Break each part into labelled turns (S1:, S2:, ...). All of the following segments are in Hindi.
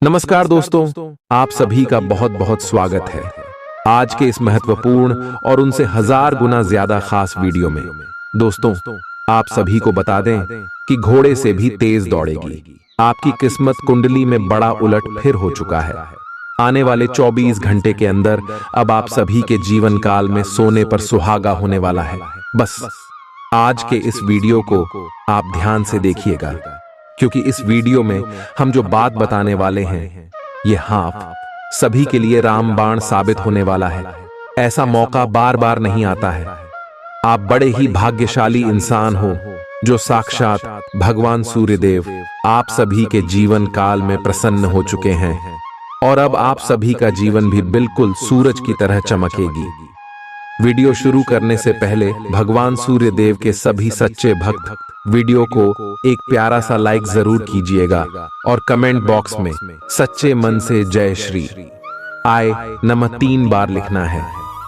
S1: नमस्कार दोस्तों, आप सभी का बहुत बहुत स्वागत है आज के इस महत्वपूर्ण और उनसे हजार गुना ज्यादा खास वीडियो में। दोस्तों, आप सभी को बता दें कि घोड़े से भी तेज दौड़ेगी आपकी किस्मत कुंडली में बड़ा उलट फिर हो चुका है। आने वाले 24 घंटे के अंदर अब आप सभी के जीवन काल में सोने पर सुहागा होने वाला है। बस आज के इस वीडियो को आप ध्यान से देखिएगा, क्योंकि इस वीडियो में हम जो बात बताने वाले हैं ये आप सभी के लिए रामबाण साबित होने वाला है। ऐसा मौका बार बार नहीं आता है। आप बड़े ही भाग्यशाली इंसान हो जो साक्षात भगवान सूर्यदेव आप सभी के जीवन काल में प्रसन्न हो चुके हैं और अब आप सभी का जीवन भी बिल्कुल सूरज की तरह चमकेगी। वीडियो शुरू करने से पहले भगवान सूर्यदेव के सभी सच्चे भक्त वीडियो को एक प्यारा सा लाइक जरूर कीजिएगा और कमेंट बॉक्स में सच्चे मन से जय श्री आय नमः 3 बार लिखना है।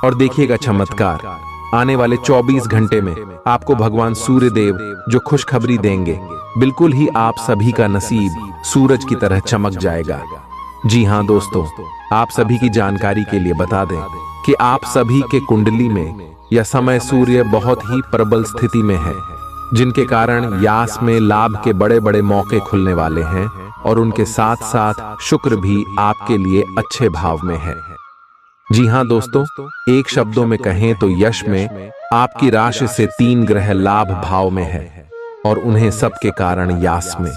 S1: और देखिएगा चमत्कार, आने वाले 24 घंटे में आपको भगवान सूर्यदेव जो खुशखबरी देंगे, बिल्कुल ही आप सभी का नसीब सूरज की तरह चमक जाएगा। जी हाँ दोस्तों, आप सभी की जानकारी के लिए बता दें कि आप सभी के कुंडली में यह समय सूर्य बहुत ही प्रबल स्थिति में है, जिनके कारण यास में लाभ के बड़े बड़े मौके खुलने वाले हैं और उनके साथ साथ शुक्र भी आपके लिए अच्छे भाव में है। जी हाँ दोस्तों, एक शब्दों में कहें तो यश में आपकी राशि से 3 ग्रह लाभ भाव में है और उन्हें सबके कारण यास में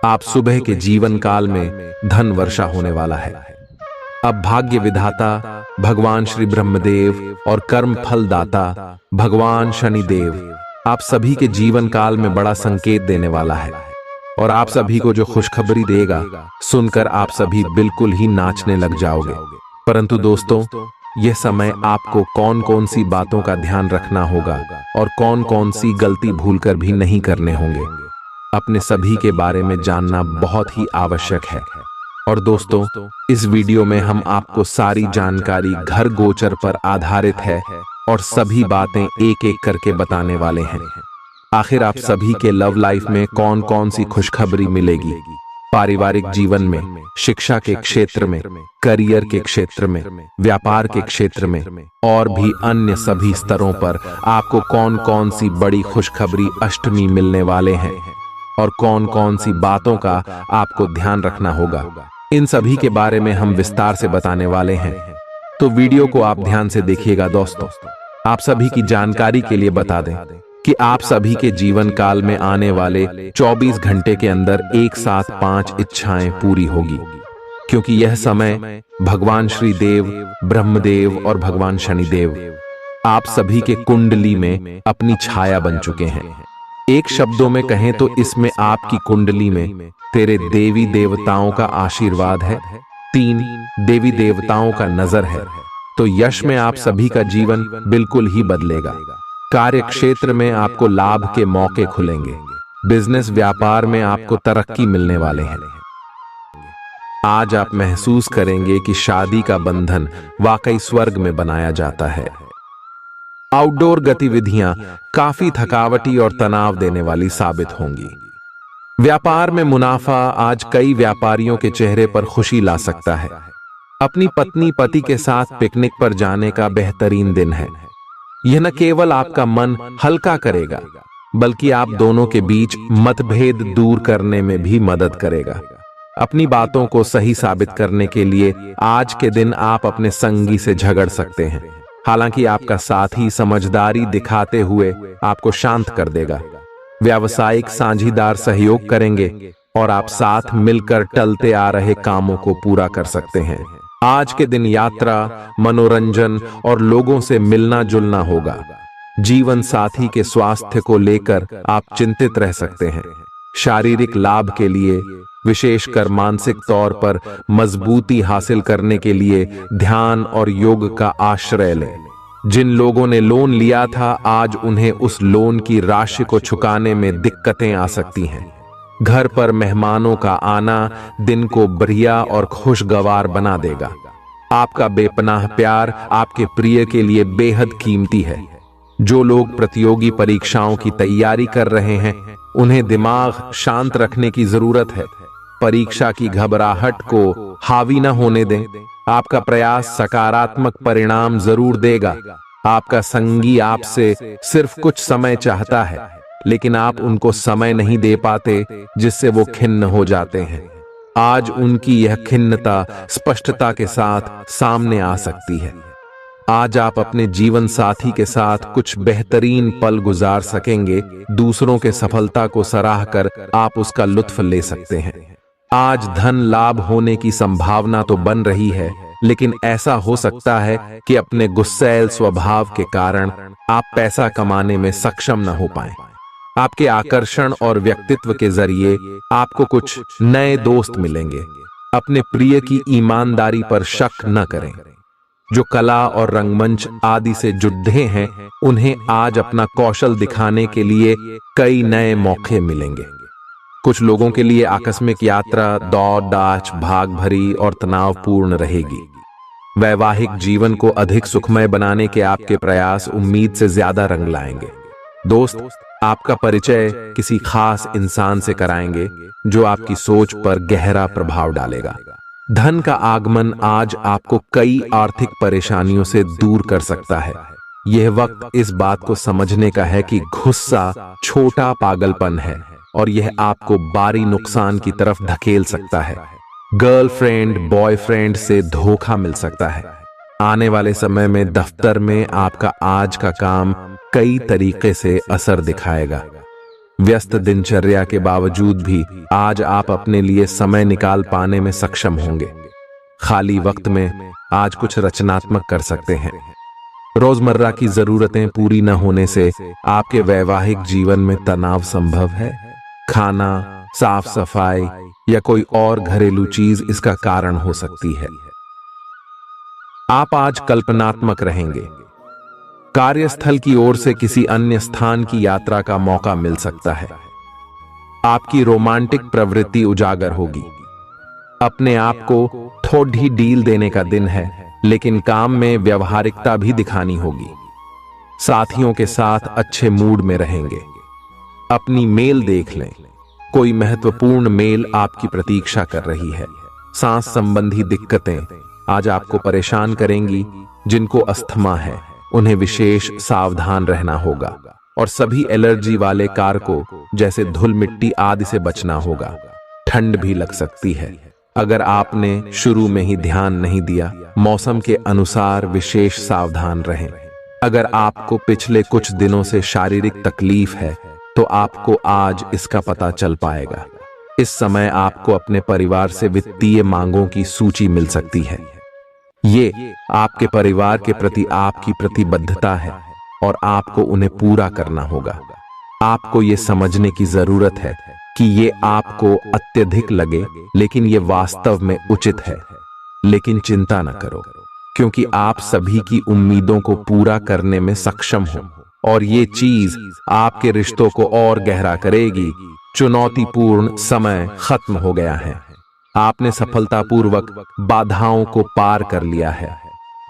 S1: आप सुबह के जीवन काल में धन वर्षा होने वाला है। अब भाग्य विधाता भगवान श्री ब्रह्मदेव और कर्म फल दाता भगवान शनिदेव आप सभी के जीवन काल में बड़ा संकेत देने वाला है और आप सभी को जो खुशखबरी देगा सुनकर आप सभी बिल्कुल ही नाचने लग जाओगे। परंतु दोस्तों, यह समय आपको कौन कौन सी बातों का ध्यान रखना होगा और कौन कौन सी गलती भूलकर भी नहीं करने होंगे, अपने सभी के बारे में जानना बहुत ही आवश्यक है। और दोस्तों, इस वीडियो में हम आपको सारी जानकारी घर गोचर पर आधारित है और सभी बातें एक एक करके बताने वाले हैं। आखिर आप सभी के लव लाइफ में कौन कौन सी खुशखबरी मिलेगी, पारिवारिक जीवन में, शिक्षा के क्षेत्र में, करियर के क्षेत्र में, व्यापार के क्षेत्र में और भी अन्य सभी स्तरों पर आपको कौन कौन सी बड़ी खुशखबरी अष्टमी मिलने वाले हैं और कौन कौन सी बातों का आपको ध्यान रखना होगा, इन सभी के बारे में हम विस्तार से बताने वाले हैं। तो वीडियो को आप ध्यान से देखिएगा। दोस्तों, आप सभी की जानकारी के लिए बता दें कि आप सभी के जीवन काल में आने वाले 24 घंटे के अंदर एक साथ 5 इच्छाएं पूरी होगी, क्योंकि यह समय भगवान श्री देव, ब्रह्मदेव और भगवान शनिदेव आप सभी के कुंडली में अपनी छाया बन चुके हैं। एक शब्दों में कहें तो इसमें आपकी कुंडली में तेरे देवी देवताओं का आशीर्वाद है, 3 देवी देवताओं का नजर है। तो यश में आप सभी का जीवन बिल्कुल ही बदलेगा। कार्य क्षेत्र में आपको लाभ के मौके खुलेंगे। बिजनेस व्यापार में आपको तरक्की मिलने वाले हैं। आज आप महसूस करेंगे कि शादी का बंधन वाकई स्वर्ग में बनाया जाता है। आउटडोर गतिविधियां काफी थकावटी और तनाव देने वाली साबित होंगी। व्यापार में मुनाफा आज कई व्यापारियों के चेहरे पर खुशी ला सकता है। अपनी पत्नी पति के साथ पिकनिक पर जाने का बेहतरीन दिन है। यह न केवल आपका मन हल्का करेगा, बल्कि आप दोनों के बीच मतभेद दूर करने में भी मदद करेगा। अपनी बातों को सही साबित करने के लिए आज के दिन आप अपने संगी से झगड़ सकते हैं। हालांकि आपका साथी समझदारी दिखाते हुए आपको शांत कर देगा। व्यावसायिक साझीदार सहयोग करेंगे और आप साथ मिलकर टलते आ रहे कामों को पूरा कर सकते हैं। आज के दिन यात्रा, मनोरंजन और लोगों से मिलना जुलना होगा। जीवन साथी के स्वास्थ्य को लेकर आप चिंतित रह सकते हैं। शारीरिक लाभ के लिए, विशेषकर मानसिक तौर पर मजबूती हासिल करने के लिए ध्यान और योग का आश्रय लें। जिन लोगों ने लोन लिया था, आज उन्हें उस लोन की राशि को चुकाने में दिक्कतें आ सकती हैं। घर पर मेहमानों का आना दिन को बढ़िया और खुशगवार बना देगा। आपका बेपनाह प्यार आपके प्रिय के लिए बेहद कीमती है। जो लोग प्रतियोगी परीक्षाओं की तैयारी कर रहे हैं, उन्हें दिमाग शांत रखने की जरूरत है। परीक्षा की घबराहट को हावी न होने दें। आपका प्रयास सकारात्मक परिणाम जरूर देगा। आपका संगी आपसे सिर्फ कुछ समय चाहता है, लेकिन आप उनको समय नहीं दे पाते, जिससे वो खिन्न हो जाते हैं। आज उनकी यह खिन्नता स्पष्टता के साथ सामने आ सकती है। आज आप अपने जीवन साथी के साथ कुछ बेहतरीन पल गुजार सकेंगे। दूसरों के सफलता को सराह कर आप उसका लुत्फ ले सकते हैं। आज धन लाभ होने की संभावना तो बन रही है, लेकिन ऐसा हो सकता है कि अपने गुस्सैल स्वभाव के कारण आप पैसा कमाने में सक्षम न हो पाएं। आपके आकर्षण और व्यक्तित्व के जरिए आपको कुछ नए दोस्त मिलेंगे। अपने प्रिय की ईमानदारी पर शक न करें। जो कला और रंगमंच आदि से जुड़े हैं, उन्हें आज अपना कौशल दिखाने के लिए कई नए मौके मिलेंगे। कुछ लोगों के लिए आकस्मिक यात्रा दौड़ दाच भाग भरी और तनावपूर्ण रहेगी। वैवाहिक जीवन को अधिक सुखमय बनाने के आपके प्रयास उम्मीद से ज्यादा रंग लाएंगे। दोस्त आपका परिचय किसी खास इंसान से कराएंगे, जो आपकी सोच पर गहरा प्रभाव डालेगा। धन का आगमन आज आपको कई आर्थिक परेशानियों से दूर कर सकता है। यह वक्त इस बात को समझने का है कि गुस्सा छोटा पागलपन है और यह आपको भारी नुकसान की तरफ धकेल सकता है। गर्लफ्रेंड बॉयफ्रेंड से धोखा मिल सकता है। आने वाले समय में दफ्तर में आपका आज का काम कई तरीके से असर दिखाएगा। व्यस्त दिनचर्या के बावजूद भी आज आप अपने लिए समय निकाल पाने में सक्षम होंगे। खाली वक्त में आज कुछ रचनात्मक कर सकते हैं। रोजमर्रा की जरूरतें पूरी न होने से आपके वैवाहिक जीवन में तनाव संभव है। खाना, साफ सफाई या कोई और घरेलू चीज इसका कारण हो सकती है। आप आज कल्पनात्मक रहेंगे। कार्यस्थल की ओर से किसी अन्य स्थान की यात्रा का मौका मिल सकता है। आपकी रोमांटिक प्रवृत्ति उजागर होगी। अपने आप को थोड़ी डील देने का दिन है, लेकिन काम में व्यवहारिकता भी दिखानी होगी। साथियों के साथ अच्छे मूड में रहेंगे। अपनी मेल देख लें। कोई महत्वपूर्ण मेल आपकी प्रतीक्षा कर रही है। सांस संबंधी दिक्कतें आज आपको परेशान करेंगी। जिनको अस्थमा है, उन्हें विशेष सावधान रहना होगा और सभी एलर्जी वाले कारकों जैसे धूल मिट्टी आदि से बचना होगा। ठंड भी लग सकती है। अगर आपने शुरू में ही ध्यान नहीं दिया, मौसम के अनुसार विशेष सावधान रहें। अगर आपको पिछले कुछ दिनों से शारीरिक तकलीफ है, तो आपको आज इसका पता चल पाएगा। इस समय आपको अपने परिवार से वित्तीय मांगों की सूची मिल सकती है। ये आपके परिवार के प्रति आपकी प्रतिबद्धता है और आपको उन्हें पूरा करना होगा। आपको ये समझने की जरूरत है कि ये आपको अत्यधिक लगे, लेकिन ये वास्तव में उचित है। लेकिन चिंता न करो, क्योंकि आप सभी की उम्मीदों को पूरा करने में सक्षम हो और ये चीज आपके रिश्तों को और गहरा करेगी। चुनौतीपूर्ण समय खत्म हो गया है। आपने सफलतापूर्वक बाधाओं को पार कर लिया है,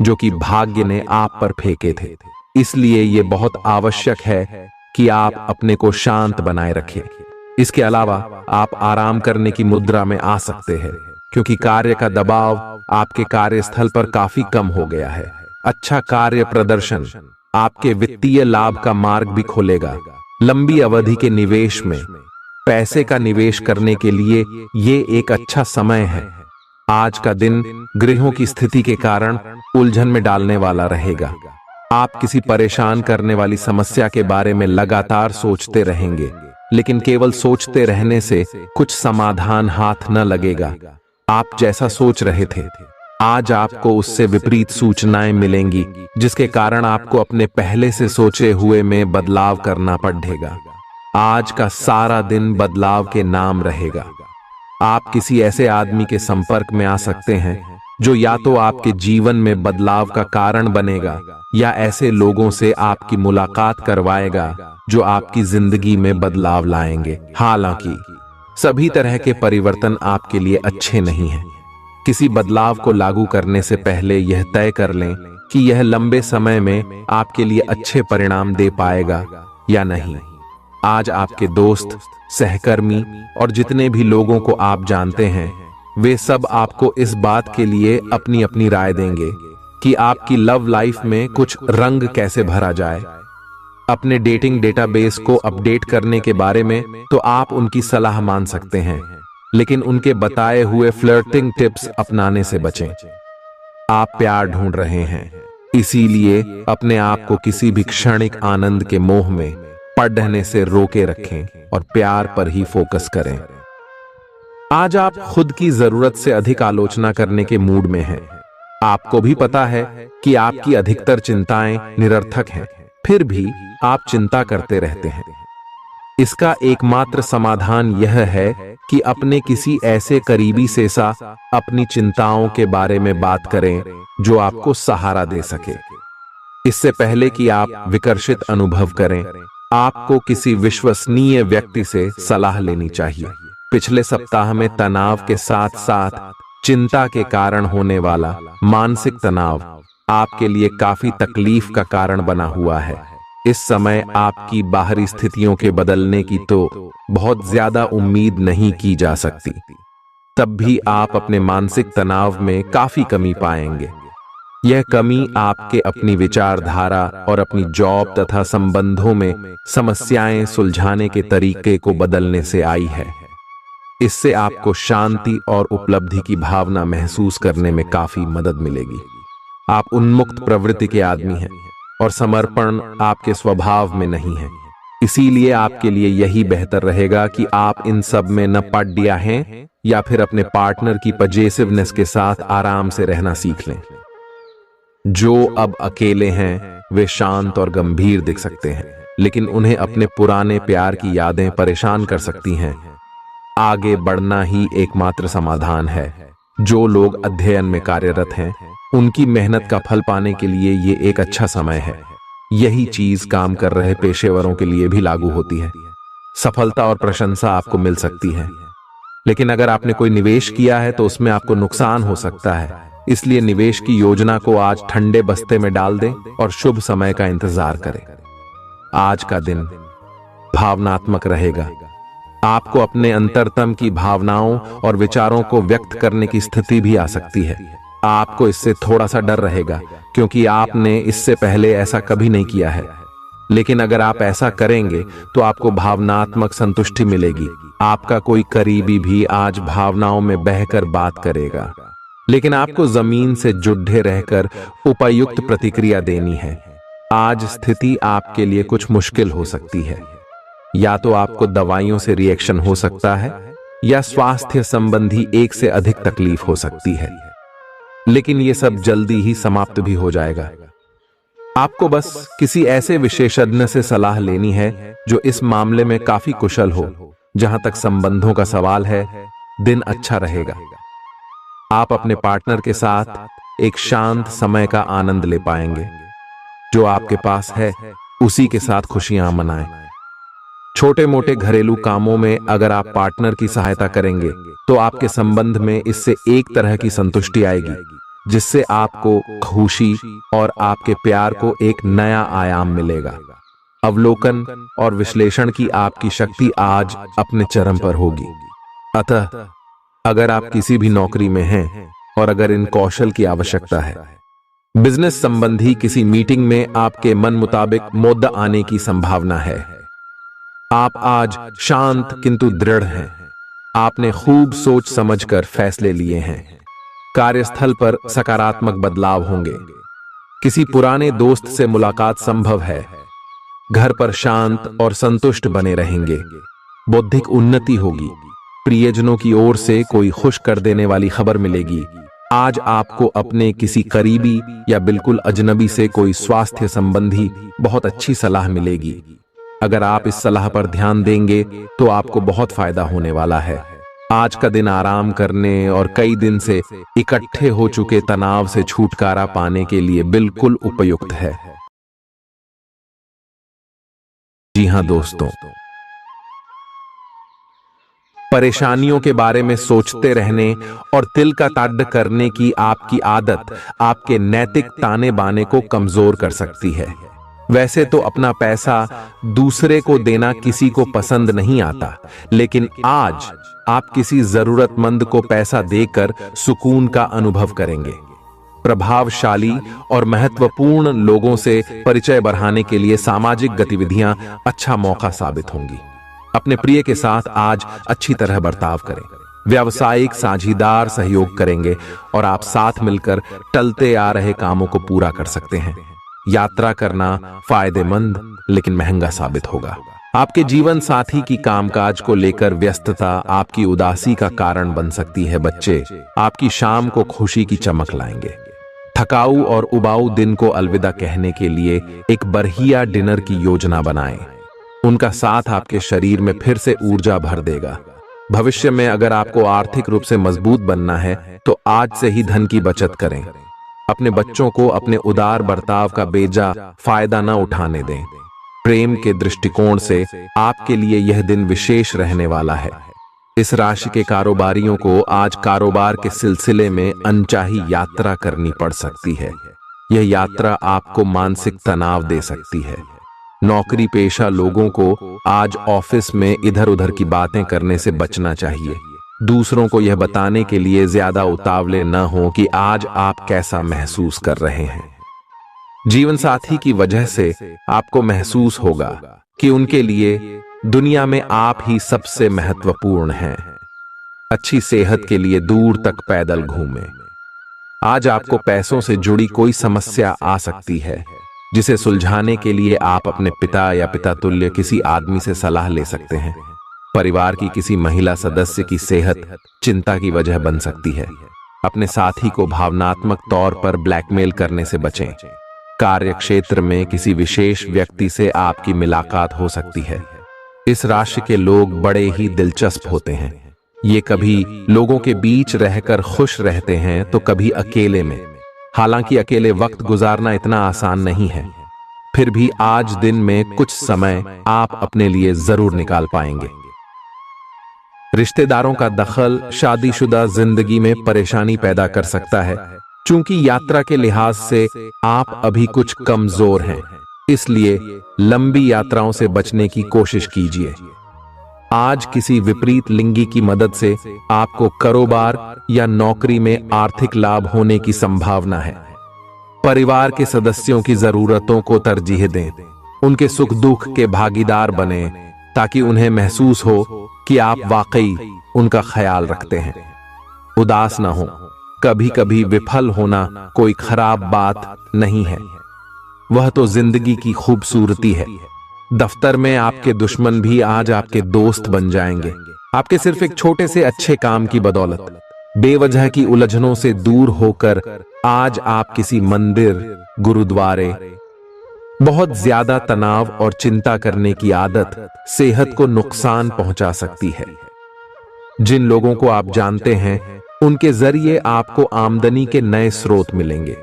S1: जो कि भाग्य ने आप पर फेंके थे। इसलिए ये बहुत आवश्यक है कि आप अपने को शांत बनाए रखें। इसके अलावा आप आराम करने की मुद्रा में आ सकते हैं, क्योंकि कार्य का दबाव आपके कार्यस्थल पर काफी कम हो गया है। अच्छा कार्य प्रदर्शन आपके वित्तीय लाभ का मार्ग भी खोलेगा। लंबी अवधि के निवेश में पैसे का निवेश करने के लिए ये एक अच्छा समय है। आज का दिन गृहों की स्थिति के कारण उलझन में डालने वाला रहेगा। आप किसी परेशान करने वाली समस्या के बारे में लगातार सोचते रहेंगे, लेकिन केवल सोचते रहने से कुछ समाधान हाथ न लगेगा। आप जैसा सोच रहे थे, आज आपको उससे विपरीत सूचनाएं मिलेंगी, जिसके कारण आपको अपने पहले से सोचे हुए में बदलाव करना पड़ेगा। आज का सारा दिन बदलाव के नाम रहेगा। आप किसी ऐसे आदमी के संपर्क में आ सकते हैं जो या तो आपके जीवन में बदलाव का कारण बनेगा, या ऐसे लोगों से आपकी मुलाकात करवाएगा जो आपकी जिंदगी में बदलाव लाएंगे। हालांकि सभी तरह के परिवर्तन आपके लिए अच्छे नहीं हैं। किसी बदलाव को लागू करने से पहले यह तय कर लें कि यह लंबे समय में आपके लिए अच्छे परिणाम दे पाएगा या नहीं। आज आपके दोस्त, सहकर्मी और जितने भी लोगों को आप जानते हैं, वे सब आपको इस बात के लिए अपनी अपनी राय देंगे कि आपकी लव लाइफ में कुछ रंग कैसे भरा जाए। अपने डेटिंग डेटाबेस को अपडेट करने के बारे में तो आप उनकी सलाह मान सकते हैं, लेकिन उनके बताए हुए फ्लर्टिंग टिप्स अपनाने से बचें। आप प्यार ढूंढ रहे हैं, इसीलिए अपने आप को किसी भी क्षणिक आनंद के मोह में पड़ने से रोके रखें और प्यार पर ही फोकस करें। आज आप खुद की जरूरत से अधिक आलोचना करने के मूड में हैं। आपको भी पता है कि आपकी अधिकतर चिंताएं निरर्थक हैं, फिर भी आप चिंता करते रहते हैं। इसका एकमात्र समाधान यह है कि अपने किसी ऐसे करीबी से अपनी चिंताओं के बारे में बात करें जो आपको सहारा दे सके। इससे पहले कि आप विकर्षित अनुभव करें, आपको किसी विश्वसनीय व्यक्ति से सलाह लेनी चाहिए। पिछले सप्ताह में तनाव के साथ साथ चिंता के कारण होने वाला मानसिक तनाव आपके लिए काफी तकलीफ का कारण बना हुआ है। इस समय आपकी बाहरी स्थितियों के बदलने की तो बहुत ज्यादा उम्मीद नहीं की जा सकती, तब भी आप अपने मानसिक तनाव में काफी कमी पाएंगे। यह कमी आपके अपनी विचारधारा और अपनी जॉब तथा संबंधों में समस्याएं सुलझाने के तरीके को बदलने से आई है। इससे आपको शांति और उपलब्धि की भावना महसूस करने में काफी मदद मिलेगी। आप उन्मुक्त प्रवृत्ति के आदमी हैं और समर्पण आपके स्वभाव में नहीं है। इसीलिए आपके लिए यही बेहतर रहेगा कि आप इन सब में न पड़ गया हैं या फिर अपने पार्टनर की पजेसिवनेस के साथ आराम से रहना सीख लें। जो अब अकेले हैं वे शांत और गंभीर दिख सकते हैं, लेकिन उन्हें अपने पुराने प्यार की यादें परेशान कर सकती हैं। आगे बढ़ना ही एकमात्र समाधान है। जो लोग अध्ययन में कार्यरत हैं, उनकी मेहनत का फल पाने के लिए ये एक अच्छा समय है। यही चीज काम कर रहे पेशेवरों के लिए भी लागू होती है। सफलता और प्रशंसा आपको मिल सकती है, लेकिन अगर आपने कोई निवेश किया है तो उसमें आपको नुकसान हो सकता है। इसलिए निवेश की योजना को आज ठंडे बस्ते में डाल दें और शुभ समय का इंतजार करें। आज का दिन भावनात्मक रहेगा। आपको अपने अंतरतम की भावनाओं और विचारों को व्यक्त करने की स्थिति भी आ सकती है। आपको इससे थोड़ा सा डर रहेगा, क्योंकि आपने इससे पहले ऐसा कभी नहीं किया है। लेकिन अगर आप ऐसा करेंगे तो आपको भावनात्मक संतुष्टि मिलेगी। आपका कोई करीबी भी आज भावनाओं में बहकर बात करेगा, लेकिन आपको जमीन से जुड़े रहकर उपयुक्त प्रतिक्रिया देनी है। आज स्थिति आपके लिए कुछ मुश्किल हो सकती है। या तो आपको दवाइयों से रिएक्शन हो सकता है या स्वास्थ्य संबंधी एक से अधिक तकलीफ हो सकती है, लेकिन यह सब जल्दी ही समाप्त भी हो जाएगा। आपको बस किसी ऐसे विशेषज्ञ से सलाह लेनी है जो इस मामले में काफी कुशल हो। जहां तक संबंधों का सवाल है, दिन अच्छा रहेगा। आप अपने पार्टनर के साथ एक शांत समय का आनंद ले पाएंगे। जो आपके पास है उसी के साथ खुशियां मनाएं। छोटे मोटे घरेलू कामों में अगर आप पार्टनर की सहायता करेंगे तो आपके संबंध में इससे एक तरह की संतुष्टि आएगी, जिससे आपको खुशी और आपके प्यार को एक नया आयाम मिलेगा। अवलोकन और विश्लेषण की आपकी शक्ति आज अपने चरम पर होगी। अतः अगर आप किसी भी नौकरी में हैं और अगर इन कौशल की आवश्यकता है, बिजनेस संबंधी किसी मीटिंग में आपके मन मुताबिक मुद्दा आने की संभावना है। आप आज शांत किंतु दृढ़ हैं। आपने खूब सोच समझकर फैसले लिए हैं। कार्यस्थल पर सकारात्मक बदलाव होंगे। किसी पुराने दोस्त से मुलाकात संभव है। घर पर शांत और संतुष्ट बने रहेंगे। बौद्धिक उन्नति होगी। प्रियजनों की ओर से कोई खुश कर देने वाली खबर मिलेगी। आज आपको अपने किसी करीबी या बिल्कुल अजनबी से कोई स्वास्थ्य संबंधी बहुत अच्छी सलाह मिलेगी। अगर आप इस सलाह पर ध्यान देंगे तो आपको बहुत फायदा होने वाला है। आज का दिन आराम करने और कई दिन से इकट्ठे हो चुके तनाव से छुटकारा पाने के लिए बिल्कुल उपयुक्त है। जी हां दोस्तों, परेशानियों के बारे में सोचते रहने और तिल का ताड़ करने की आपकी आदत आपके नैतिक ताने बाने को कमजोर कर सकती है। वैसे तो अपना पैसा दूसरे को देना किसी को पसंद नहीं आता, लेकिन आज आप किसी जरूरतमंद को पैसा देकर सुकून का अनुभव करेंगे। प्रभावशाली और महत्वपूर्ण लोगों से परिचय बढ़ाने के लिए सामाजिक गतिविधियां अच्छा मौका साबित होंगी। अपने प्रिय के साथ आज अच्छी तरह बर्ताव करें। व्यावसायिक साझीदार सहयोग करेंगे और आप साथ मिलकर टलते आ रहे कामों को पूरा कर सकते हैं। यात्रा करना फायदेमंद लेकिन महंगा साबित होगा। आपके जीवन साथी की कामकाज को लेकर व्यस्तता आपकी उदासी का कारण बन सकती है। बच्चे आपकी शाम को खुशी की चमक लाएंगे। थकाऊ और उबाऊ दिन को अलविदा कहने के लिए एक बढ़िया डिनर की योजना बनाएं। उनका साथ आपके शरीर में फिर से ऊर्जा भर देगा। भविष्य में अगर आपको आर्थिक रूप से मजबूत बनना है तो आज से ही धन की बचत करें। अपने बच्चों को अपने उदार बर्ताव का बेजा फायदा न उठाने दें। प्रेम के दृष्टिकोण से आपके लिए यह दिन विशेष रहने वाला है। इस राशि के कारोबारियों को आज कारोबार के सिलसिले में अनचाही यात्रा करनी पड़ सकती है। यह यात्रा आपको मानसिक तनाव दे सकती है। नौकरी पेशा लोगों को आज ऑफिस में इधर उधर की बातें करने से बचना चाहिए। दूसरों को यह बताने के लिए ज्यादा उतावले न हो कि आज आप कैसा महसूस कर रहे हैं। जीवन साथी की वजह से आपको महसूस होगा कि उनके लिए दुनिया में आप ही सबसे महत्वपूर्ण हैं। अच्छी सेहत के लिए दूर तक पैदल घूमें। आज आपको पैसों से जुड़ी कोई समस्या आ सकती है, जिसे सुलझाने के लिए आप अपने पिता या पिता तुल्य किसी आदमी से सलाह ले सकते हैं। परिवार की किसी महिला सदस्य की सेहत चिंता की वजह बन सकती है। अपने साथी को भावनात्मक तौर पर ब्लैकमेल करने से बचें। कार्य क्षेत्र में किसी विशेष व्यक्ति से आपकी मुलाकात हो सकती है। इस राशि के लोग बड़े ही दिलचस्प होते हैं। ये कभी लोगों के बीच रहकर खुश रहते हैं तो कभी अकेले में। हालांकि अकेले वक्त गुजारना इतना आसान नहीं है, फिर भी आज दिन में कुछ समय आप अपने लिए जरूर निकाल पाएंगे। रिश्तेदारों का दखल शादीशुदा जिंदगी में परेशानी पैदा कर सकता है। चूंकि यात्रा के लिहाज से आप अभी कुछ कमजोर हैं, इसलिए लंबी यात्राओं से बचने की कोशिश कीजिए। आज किसी विपरीत लिंगी की मदद से आपको कारोबार या नौकरी में आर्थिक लाभ होने की संभावना है। परिवार के सदस्यों की जरूरतों को तरजीह दें। उनके सुख दुख के भागीदार बने ताकि उन्हें महसूस हो कि आप वाकई उनका ख्याल रखते हैं। उदास ना हो। कभी कभी विफल होना कोई खराब बात नहीं है, वह तो जिंदगी की खूबसूरती है। दफ्तर में आपके दुश्मन भी आज आपके दोस्त बन जाएंगे, आपके सिर्फ एक छोटे से अच्छे काम की बदौलत। बेवजह की उलझनों से दूर होकर आज आप किसी मंदिर, गुरुद्वारे। बहुत ज्यादा तनाव और चिंता करने की आदत सेहत को नुकसान पहुंचा सकती है। जिन लोगों को आप जानते हैं उनके जरिए आपको आमदनी के नए स्रोत मिलेंगे।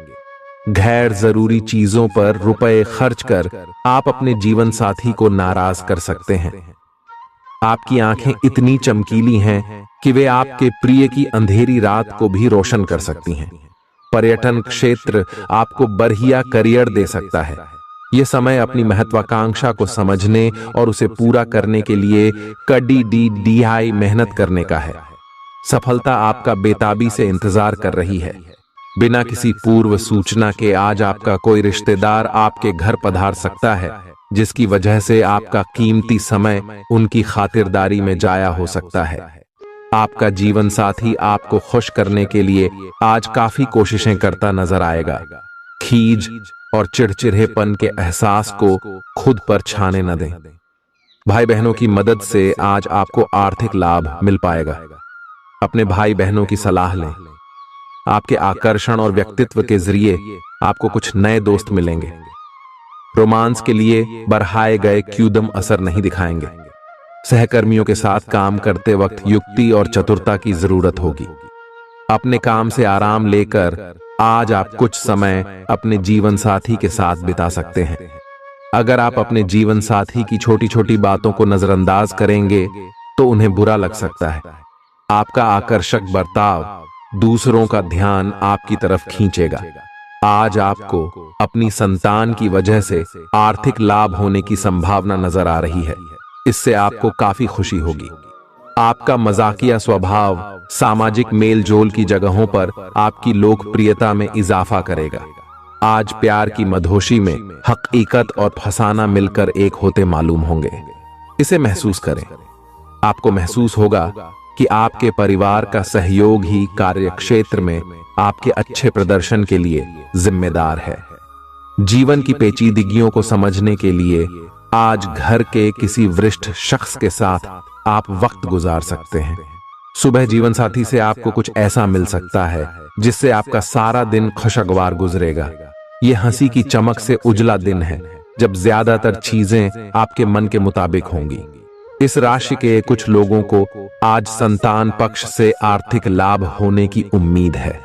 S1: गैर जरूरी चीजों पर रुपए खर्च कर आप अपने जीवन साथी को नाराज कर सकते हैं। आपकी आंखें इतनी चमकीली हैं कि वे आपके प्रिय की अंधेरी रात को भी रोशन कर सकती हैं। पर्यटन क्षेत्र आपको बढ़िया करियर दे सकता है। यह समय अपनी महत्वाकांक्षा को समझने और उसे पूरा करने के लिए कड़ी मेहनत करने का है। सफलता आपका बेताबी से इंतजार कर रही है। बिना किसी पूर्व सूचना के आज आपका कोई रिश्तेदार आपके घर पधार सकता है, जिसकी वजह से आपका कीमती समय उनकी खातिरदारी में जाया हो सकता है। आपका जीवन साथी आपको खुश करने के लिए आज काफी कोशिशें करता नजर आएगा। खीज और चिड़चिड़ेपन के एहसास को खुद पर छाने न दें। भाई बहनों की मदद से आज आपको आर्थिक लाभ मिल पाएगा। अपने भाई बहनों की सलाह लें। आपके आकर्षण और व्यक्तित्व के जरिए आपको कुछ नए दोस्त मिलेंगे। रोमांस के लिए बढ़ाए गए क्यूदम असर नहीं दिखाएंगे। सहकर्मियों के साथ काम करते वक्त युक्ति और चतुरता की जरूरत होगी। अपने काम से आराम लेकर आज आप कुछ समय अपने जीवन साथी के साथ बिता सकते हैं। अगर आप अपने जीवन साथी की छोटी छोटी बातों को नजरअंदाज करेंगे तो उन्हें बुरा लग सकता है। आपका आकर्षक बर्ताव दूसरों का ध्यान आपकी तरफ खींचेगा। आज आपको अपनी संतान की वजह से आर्थिक लाभ होने की संभावना नजर आ रही है। इससे आपको काफी खुशी होगी। आपका मजाकिया स्वभाव सामाजिक मेलजोल की जगहों पर आपकी लोकप्रियता में इजाफा करेगा। आज प्यार की मधोशी में हकीकत और फसाना मिलकर एक होते मालूम होंगे। इसे महसूस करें। आपको महसूस होगा कि आपके परिवार का सहयोग ही कार्यक्षेत्र में आपके अच्छे प्रदर्शन के लिए जिम्मेदार है। जीवन की पेचीदगियों को समझने के लिए आज घर के किसी वरिष्ठ शख्स के साथ आप वक्त गुजार सकते हैं। सुबह जीवन साथी से आपको कुछ ऐसा मिल सकता है जिससे आपका सारा दिन खुशगवार गुजरेगा। यह हंसी की चमक से उजला दिन है जब ज्यादातर चीजें आपके मन के मुताबिक होंगी। इस राशि के कुछ लोगों को आज संतान पक्ष से आर्थिक लाभ होने की उम्मीद है।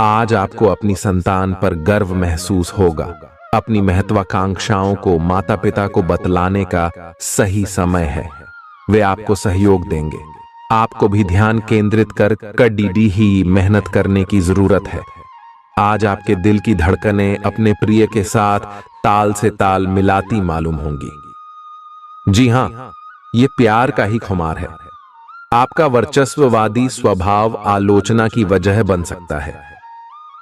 S1: आज आपको अपनी संतान पर गर्व महसूस होगा। अपनी महत्वाकांक्षाओं को माता पिता को बतलाने का सही समय है। वे आपको सहयोग देंगे। आपको भी ध्यान केंद्रित कर कड़ी ही मेहनत करने की जरूरत है। आज आपके दिल की धड़कनें अपने प्रिय के साथ ताल से ताल मिलाती मालूम होंगी। जी हां, ये प्यार का ही खुमार है। आपका वर्चस्ववादी स्वभाव आलोचना की वजह बन सकता है।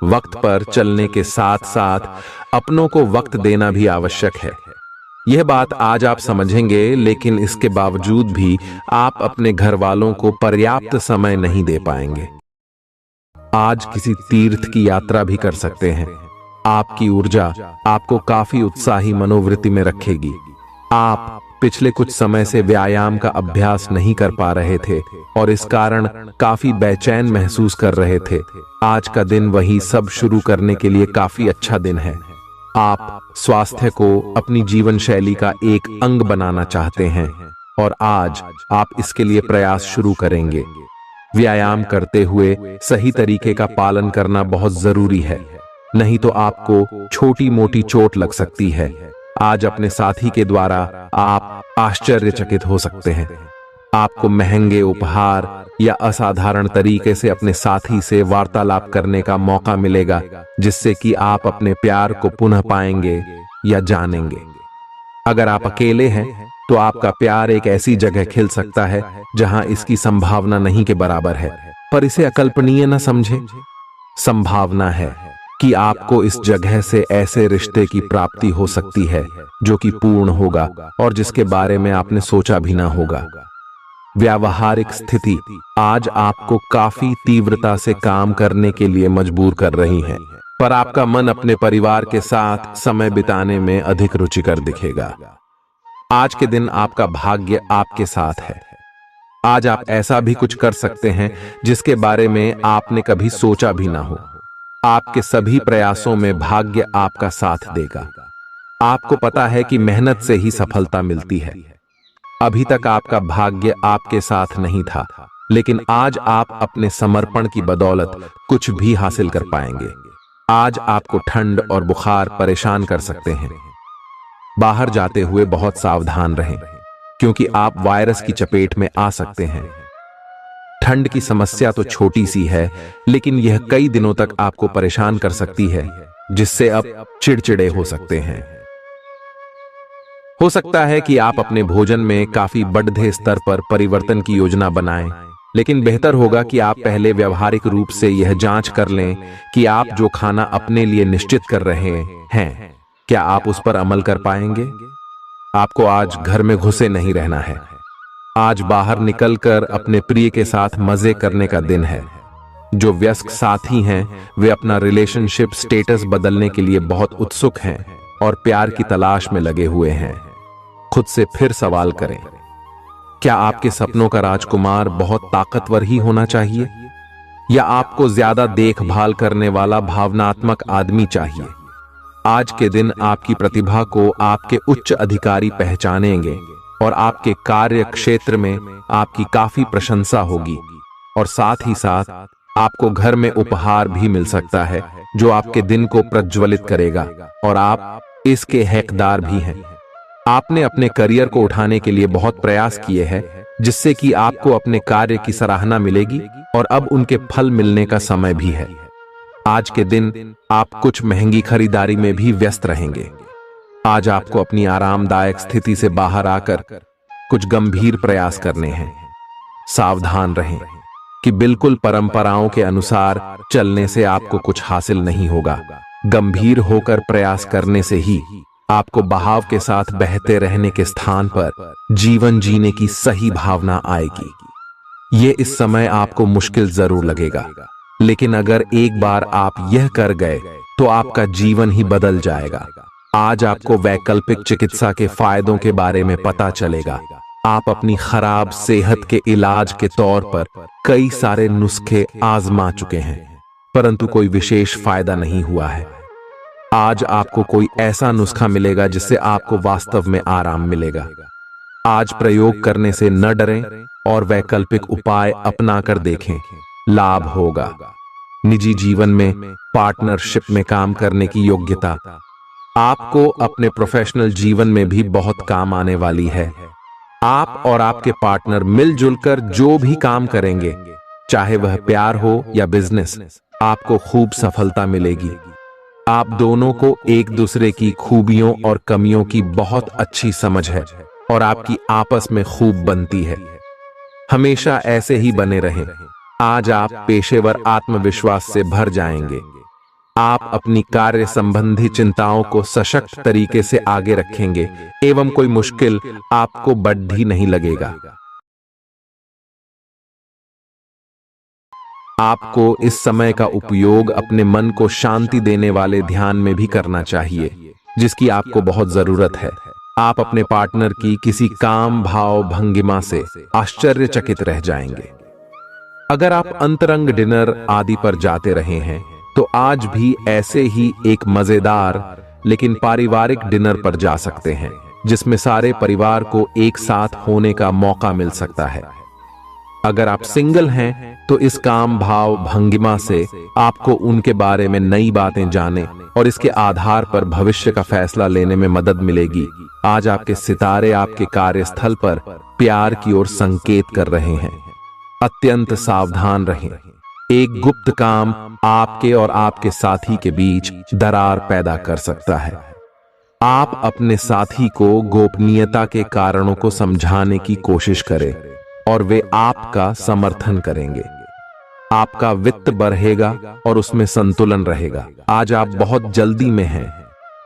S1: वक्त पर चलने के साथ साथ अपनों को वक्त देना भी आवश्यक है। यह बात आज आप समझेंगे, लेकिन इसके बावजूद भी आप अपने घर वालों को पर्याप्त समय नहीं दे पाएंगे। आज किसी तीर्थ की यात्रा भी कर सकते हैं। आपकी ऊर्जा आपको काफी उत्साही मनोवृत्ति में रखेगी। आप पिछले कुछ समय से व्यायाम का अभ्यास नहीं कर पा रहे थे और इस कारण काफी बेचैन महसूस कर रहे थे। आज का दिन वही सब शुरू करने के लिए काफी अच्छा दिन है। आप स्वास्थ्य को अपनी जीवन शैली का एक अंग बनाना चाहते हैं और आज आप इसके लिए प्रयास शुरू करेंगे। व्यायाम करते हुए सही तरीके का पालन करना बहुत जरूरी है, नहीं तो आपको छोटी मोटी चोट लग सकती है। आज अपने साथी के द्वारा आप आश्चर्यचकित हो सकते हैं। आपको महंगे उपहार या असाधारण तरीके से अपने साथी से वार्तालाप करने का मौका मिलेगा, जिससे कि आप अपने प्यार को पुनः पाएंगे या जानेंगे। अगर आप अकेले हैं तो आपका प्यार एक ऐसी जगह खिल सकता है जहां इसकी संभावना नहीं के बराबर है, पर इसे अकल्पनीय न समझें। संभावना है कि आपको इस जगह से ऐसे रिश्ते की प्राप्ति हो सकती है जो कि पूर्ण होगा और जिसके बारे में आपने सोचा भी ना होगा। व्यावहारिक स्थिति आज आपको काफी तीव्रता से काम करने के लिए मजबूर कर रही है, पर आपका मन अपने परिवार के साथ समय बिताने में अधिक रुचिकर दिखेगा। आज के दिन आपका भाग्य आपके साथ है। आज आप ऐसा भी कुछ कर सकते हैं जिसके बारे में आपने कभी सोचा भी ना हो। आपके सभी प्रयासों में भाग्य आपका साथ देगा। आपको पता है कि मेहनत से ही सफलता मिलती है। अभी तक आपका भाग्य आपके साथ नहीं था, लेकिन आज आप अपने समर्पण की बदौलत कुछ भी हासिल कर पाएंगे। आज आपको ठंड और बुखार परेशान कर सकते हैं। बाहर जाते हुए बहुत सावधान रहें, क्योंकि आप वायरस की चपेट में आ सकते हैं। ठंड की समस्या तो छोटी सी है, लेकिन यह कई दिनों तक आपको परेशान कर सकती है, जिससे आप चिड़चिड़े हो सकते हैं। हो सकता है कि आप अपने भोजन में काफी बढ़ते स्तर पर परिवर्तन की योजना बनाएं, लेकिन बेहतर होगा कि आप पहले व्यावहारिक रूप से यह जांच कर लें कि आप जो खाना अपने लिए निश्चित कर रहे हैं, क्या आप उस पर अमल कर पाएंगे। आपको आज घर में घुसे नहीं रहना है। आज बाहर निकलकर अपने प्रिय के साथ मजे करने का दिन है। जो वयस्क साथी हैं, वे अपना रिलेशनशिप स्टेटस बदलने के लिए बहुत उत्सुक हैं और प्यार की तलाश में लगे हुए हैं। खुद से फिर सवाल करें, क्या आपके सपनों का राजकुमार बहुत ताकतवर ही होना चाहिए, या आपको ज्यादा देखभाल करने वाला भावनात्मक आदमी चाहिए। आज के दिन आपकी प्रतिभा को आपके उच्च अधिकारी पहचानेंगे और आपके कार्य क्षेत्र में आपकी काफी प्रशंसा होगी, और साथ ही साथ आपको घर में उपहार भी मिल सकता है जो आपके दिन को प्रज्वलित करेगा और आप इसके हकदार भी हैं। आपने अपने करियर को उठाने के लिए बहुत प्रयास किए हैं, जिससे कि आपको अपने कार्य की सराहना मिलेगी और अब उनके फल मिलने का समय भी है। आज के दिन आप कुछ महंगी खरीदारी में भी व्यस्त रहेंगे। आज आपको अपनी आरामदायक स्थिति से बाहर आकर कुछ गंभीर प्रयास करने हैं। सावधान रहें कि बिल्कुल परंपराओं के अनुसार चलने से आपको कुछ हासिल नहीं होगा। गंभीर होकर प्रयास करने से ही आपको बहाव के साथ बहते रहने के स्थान पर जीवन जीने की सही भावना आएगी। ये इस समय आपको मुश्किल जरूर लगेगा, लेकिन अगर एक बार आप यह कर गए तो आपका जीवन ही बदल जाएगा। आज आपको वैकल्पिक चिकित्सा के फायदों के बारे में पता चलेगा। आप अपनी खराब सेहत के इलाज के तौर पर कई सारे नुस्खे आजमा चुके हैं, परंतु कोई विशेष फायदा नहीं हुआ है। आज आपको कोई ऐसा नुस्खा मिलेगा जिससे आपको वास्तव में आराम मिलेगा। आज प्रयोग करने से न डरें और वैकल्पिक उपाय अपनाकर देखें, लाभ होगा। निजी जीवन में पार्टनरशिप में काम करने की योग्यता आपको अपने प्रोफेशनल जीवन में भी बहुत काम आने वाली है। आप और आपके पार्टनर मिलजुल कर जो भी काम करेंगे, चाहे वह प्यार हो या बिजनेस, आपको खूब सफलता मिलेगी। आप दोनों को एक दूसरे की खूबियों और कमियों की बहुत अच्छी समझ है और आपकी आपस में खूब बनती है। हमेशा ऐसे ही बने रहें। आज आप पेशेवर आत्मविश्वास से भर जाएंगे। आप अपनी कार्य संबंधी चिंताओं को सशक्त तरीके से आगे रखेंगे एवं कोई मुश्किल आपको बढ़ी नहीं लगेगा। आपको इस समय का उपयोग अपने मन को शांति देने वाले ध्यान में भी करना चाहिए, जिसकी आपको बहुत जरूरत है। आप अपने पार्टनर की किसी काम भाव भंगिमा से आश्चर्यचकित रह जाएंगे। अगर आप अंतरंग डिनर आदि पर जाते रहे हैं तो आज भी ऐसे ही एक मजेदार लेकिन पारिवारिक डिनर पर जा सकते हैं, जिसमें सारे परिवार को एक साथ होने का मौका मिल सकता है। अगर आप सिंगल हैं तो इस काम भाव भंगिमा से आपको उनके बारे में नई बातें जाने और इसके आधार पर भविष्य का फैसला लेने में मदद मिलेगी। आज आपके सितारे आपके कार्यस्थल पर प्यार की ओर संकेत कर रहे हैं। अत्यंत सावधान रहें। एक गुप्त काम आपके और आपके साथी के बीच दरार पैदा कर सकता है। आप अपने साथी को गोपनीयता के कारणों को समझाने की कोशिश करें और वे आपका समर्थन करेंगे। आपका वित्त बढ़ेगा और उसमें संतुलन रहेगा। आज आप बहुत जल्दी में हैं।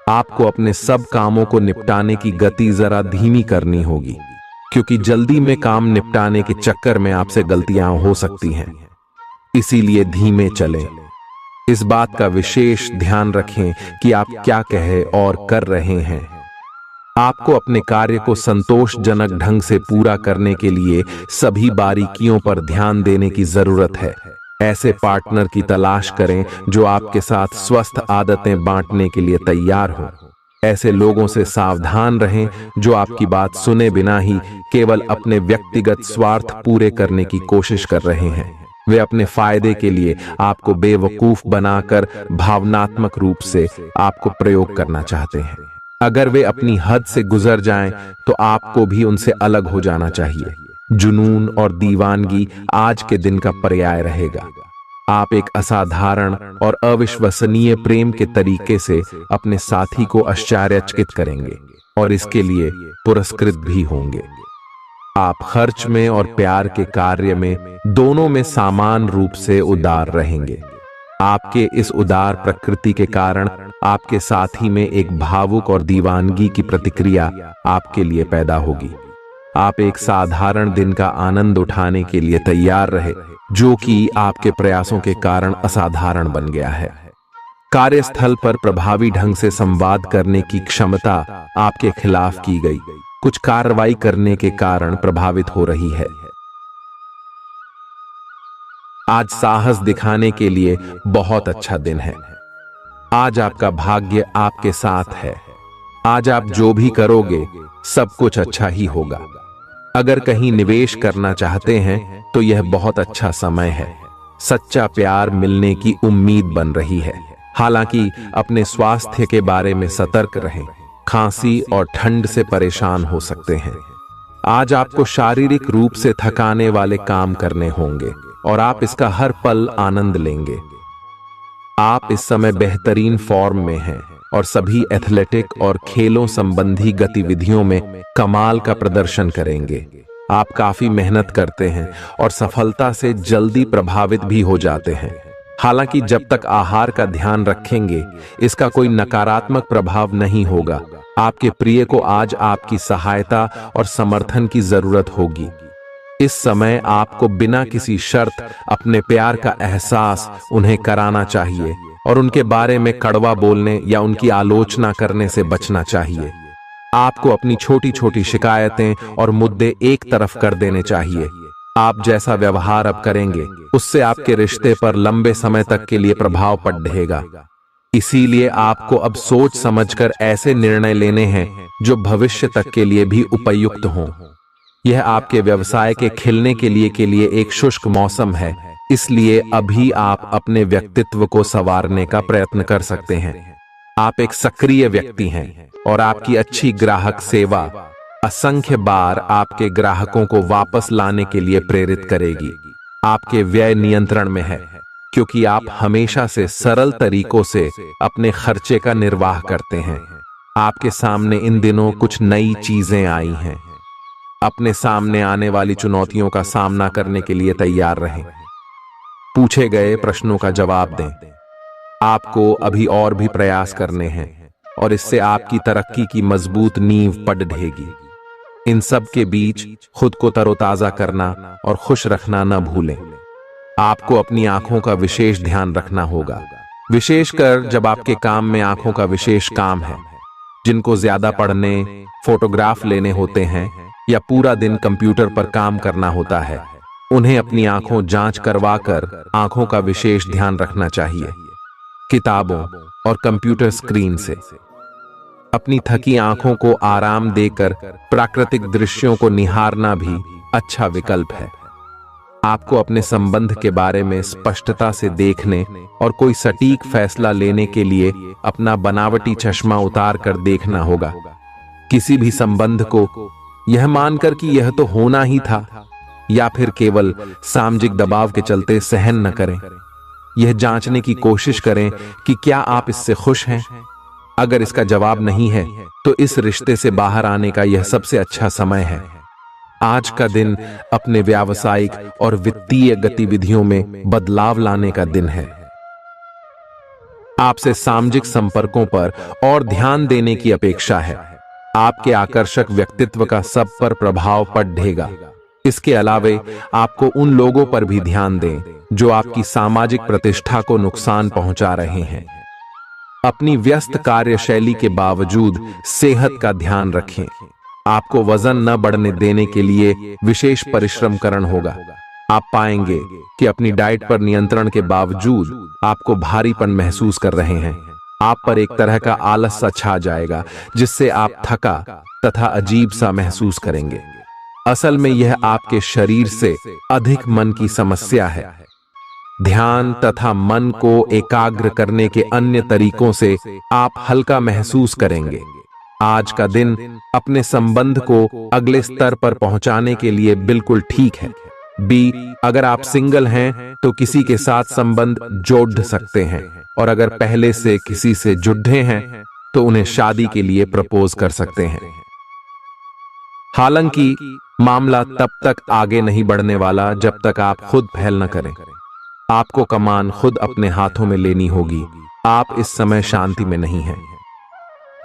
S1: आपको अपने सब कामों को निपटाने की गति जरा धीमी करनी होगी, क्योंकि जल्दी में काम निपटाने के चक्कर में आपसे गलतियां हो सकती हैं। इसीलिए धीमे चलें। इस बात का विशेष ध्यान रखें कि आप क्या कहे और कर रहे हैं। आपको अपने कार्य को संतोषजनक ढंग से पूरा करने के लिए सभी बारीकियों पर ध्यान देने की जरूरत है। ऐसे पार्टनर की तलाश करें जो आपके साथ स्वस्थ आदतें बांटने के लिए तैयार हो। ऐसे लोगों से सावधान रहें जो आपकी बात सुने बिना ही केवल अपने व्यक्तिगत स्वार्थ पूरे करने की कोशिश कर रहे हैं। वे अपने फायदे के लिए आपको बेवकूफ बनाकर भावनात्मक रूप से आपको प्रयोग करना चाहते हैं। अगर वे अपनी हद से गुजर जाएं, तो आपको भी उनसे अलग हो जाना चाहिए। जुनून और दीवानगी आज के दिन का पर्याय रहेगा। आप एक असाधारण और अविश्वसनीय प्रेम के तरीके से अपने साथी को आश्चर्यचकित करेंगे और इसके लिए पुरस्कृत भी होंगे। आप खर्च में और प्यार के कार्य में दोनों में समान रूप से उदार रहेंगे। आपके इस उदार प्रकृति के कारण आपके साथी में एक भावुक और दीवानगी की प्रतिक्रिया आपके लिए पैदा होगी। आप एक साधारण दिन का आनंद उठाने के लिए तैयार रहे, जो कि आपके प्रयासों के कारण असाधारण बन गया है। कार्यस्थल पर प्रभावी ढंग से संवाद करने की क्षमता आपके खिलाफ की गई कुछ कार्रवाई करने के कारण प्रभावित हो रही है। आज साहस दिखाने के लिए बहुत अच्छा दिन है। आज आपका भाग्य आपके साथ है। आज आप जो भी करोगे सब कुछ अच्छा ही होगा। अगर कहीं निवेश करना चाहते हैं तो यह बहुत अच्छा समय है। सच्चा प्यार मिलने की उम्मीद बन रही है। हालांकि अपने स्वास्थ्य के बारे में सतर्क रहें। खांसी और ठंड से परेशान हो सकते हैं। आज आपको शारीरिक रूप से थकाने वाले काम करने होंगे और आप इसका हर पल आनंद लेंगे। आप इस समय बेहतरीन फॉर्म में हैं और सभी एथलेटिक और खेलों संबंधी गतिविधियों में कमाल का प्रदर्शन करेंगे। आप काफी मेहनत करते हैं और सफलता से जल्दी प्रभावित भी हो जाते हैं। हालांकि जब तक आहार का ध्यान रखेंगे, इसका कोई नकारात्मक प्रभाव नहीं होगा। आपके प्रिय को आज आपकी सहायता और समर्थन की जरूरत होगी। इस समय आपको बिना किसी शर्त अपने प्यार का एहसास उन्हें कराना चाहिए और उनके बारे में कड़वा बोलने या उनकी आलोचना करने से बचना चाहिए। आपको अपनी छोटी छोटी शिकायतें और मुद्दे एक तरफ कर देने चाहिए। आप जैसा व्यवहार अब करेंगे, उससे आपके रिश्ते पर लंबे समय तक के लिए प्रभाव पड़ेगा। इसीलिए आपको अब सोच समझकर ऐसे निर्णय लेने हैं जो भविष्य तक के लिए भी उपयुक्त हों। यह आपके व्यवसाय के खिलने के लिए एक शुष्क मौसम है, इसलिए अभी आप अपने व्यक्तित्व को संवारने का प्रयत्न कर सकते हैं। आप एक सक्रिय व्यक्ति हैं और आपकी अच्छी ग्राहक सेवा असंख्य बार आपके ग्राहकों को वापस लाने के लिए प्रेरित करेगी। आपके व्यय नियंत्रण में है क्योंकि आप हमेशा से सरल तरीकों से अपने खर्चे का निर्वाह करते हैं। आपके सामने इन दिनों कुछ नई चीजें आई हैं। अपने सामने आने वाली चुनौतियों का सामना करने के लिए तैयार रहें। पूछे गए प्रश्नों का जवाब दें। आपको अभी और भी प्रयास करने हैं और इससे आपकी तरक्की की मजबूत नींव पड़ ढहेगी। इन सब के बीच खुद को तरोताजा करना और खुश रखना न भूलें। आपको अपनी आंखों का विशेष ध्यान रखना होगा, विशेषकर जब आपके काम में आंखों का विशेष काम है। जिनको ज्यादा पढ़ने, फोटोग्राफ लेने होते हैं या पूरा दिन कंप्यूटर पर काम करना होता है, उन्हें अपनी आंखों जांच करवाकर आंखों का विशेष ध्यान रखना चाहिए। किताबों और कंप्यूटर स्क्रीन से अपनी थकी आंखों को आराम देकर प्राकृतिक दृश्यों को निहारना भी अच्छा विकल्प है। आपको अपने संबंध के बारे में स्पष्टता से देखने और कोई सटीक फैसला लेने के लिए अपना बनावटी चश्मा उतार कर देखना होगा। किसी भी संबंध को यह मानकर कि यह तो होना ही था या फिर केवल सामाजिक दबाव के चलते सहन न करें। यह जांचने की कोशिश करें कि क्या आप इससे खुश हैं। अगर इसका जवाब नहीं है तो इस रिश्ते से बाहर आने का यह सबसे अच्छा समय है। आज का दिन अपने व्यावसायिक और वित्तीय गतिविधियों में बदलाव लाने का दिन है। आपसे सामाजिक संपर्कों पर और ध्यान देने की अपेक्षा है। आपके आकर्षक व्यक्तित्व का सब पर प्रभाव पड़ेगा। इसके अलावे आपको उन लोगों पर भी ध्यान दें जो आपकी सामाजिक प्रतिष्ठा को नुकसान पहुंचा रहे हैं। अपनी व्यस्त कार्यशैली के बावजूद सेहत का ध्यान रखें। आपको वजन न बढ़ने देने के लिए विशेष परिश्रम करना होगा। आप पाएंगे कि अपनी डाइट पर नियंत्रण के बावजूद आपको भारीपन महसूस कर रहे हैं। आप पर एक तरह का आलस सा छा जाएगा जिससे आप थका तथा अजीब सा महसूस करेंगे। असल में यह आपके शरीर से अधिक मन की समस्या है। ध्यान तथा मन को एकाग्र करने के अन्य तरीकों से आप हल्का महसूस करेंगे। आज का दिन अपने संबंध को अगले स्तर पर पहुंचाने के लिए बिल्कुल ठीक है। अगर आप सिंगल हैं तो किसी के साथ संबंध जोड़ सकते हैं और अगर पहले से किसी से जुड़े हैं तो उन्हें शादी के लिए प्रपोज कर सकते हैं। हालांकि मामला तब तक आगे नहीं बढ़ने वाला जब तक आप खुद पहल न करें। आपको कमान खुद अपने हाथों में लेनी होगी। आप इस समय शांति में नहीं हैं।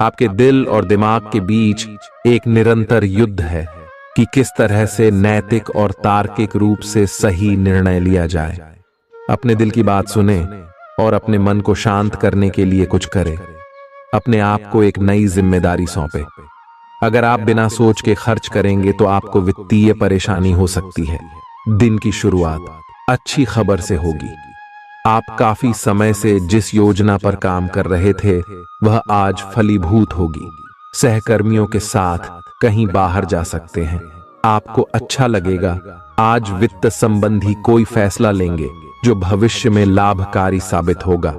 S1: आपके दिल और दिमाग के बीच एक निरंतर युद्ध है कि किस तरह से नैतिक और तार्किक रूप से सही निर्णय लिया जाए। अपने दिल की बात सुने और अपने मन को शांत करने के लिए कुछ करें। अपने आप को एक नई जिम्मेदारी सौंपे। अगर आप बिना सोच के खर्च करेंगे तो आपको वित्तीय परेशानी हो सकती है। दिन की शुरुआत अच्छी खबर से होगी। आप काफी समय से जिस योजना पर काम कर रहे थे वह आज फलीभूत होगी। सहकर्मियों के साथ कहीं बाहर जा सकते हैं। आपको अच्छा लगेगा। आज वित्त संबंधी कोई फैसला लेंगे जो भविष्य में लाभकारी साबित होगा।